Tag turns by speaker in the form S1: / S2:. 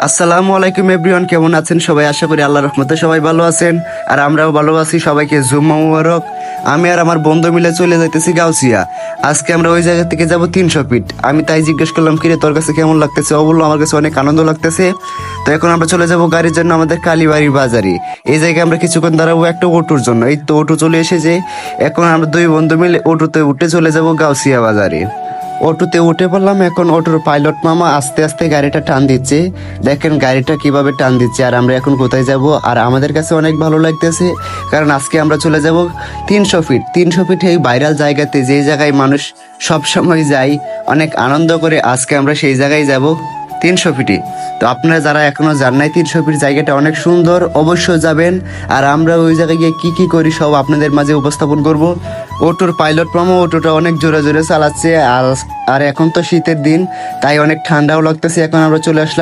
S1: আসসালামু আলাইকুম এভরিওয়ান, কেমন আছেন সবাই? আশা করি আল্লাহর রহমতে সবাই ভালো আছেন আর আমরাও ভালো আছি। সবাইকে জুম্মা মুবারক। আমি আর আমার বন্ধু মিলে চলে যাইতেছি গাউসিয়া। আজকে আমরা ওই জায়গা থেকে যাব 300 ফিট। আমি তাই জিজ্ঞেস করলাম, কিরে তোর কাছে কেমন লাগতেছে? ও বললো আমার কাছে অনেক আনন্দ লাগতেছে। তো এখন আমরা চলে যাব গাড়ির জন্য আমাদের কালীবাড়ির বাজারে। এই জায়গায় আমরা কিছুক্ষণ দাঁড়াবো একটা অটোর জন্য। এই তো অটো চলে এসেছে। এখন আমরা দুই বন্ধু মিলে অটোতে উঠে চলে যাব গাউসিয়া বাজারে। অটোতে উঠে পড়লাম। এখন অটোর পাইলট মামা আস্তে আস্তে গাড়িটা টান দিচ্ছে। দেখেন গাড়িটা কিভাবে টান দিচ্ছে। আর আমরা এখন কোথায় যাব? আর আমাদের কাছে অনেক ভালো লাগতেছে, কারণ আজকে আমরা চলে যাব 300 ফিট। 300 ফিট এই ভাইরাল জায়গাতে, যে জায়গায় মানুষ সব সময় যায়, অনেক আনন্দ করে। আজকে আমরা সেই জায়গায় যাব 300 ফিটে। তো আপনারা যারা এখনো যান নাই, 300 ফিট জায়গাটা অনেক সুন্দর, অবশ্যই যাবেন। আর আমরা ওই জায়গায় গিয়ে কি কি করি সব আপনাদের মাঝে উপস্থাপন করব। অটোর পাইলট মামা অটোটা অনেক জোরে জোরে চালাচ্ছে। আর আর এখন তো শীতের দিন, তাই অনেক ঠান্ডাও লাগতেছে। এখন আমরা চলে আসলাম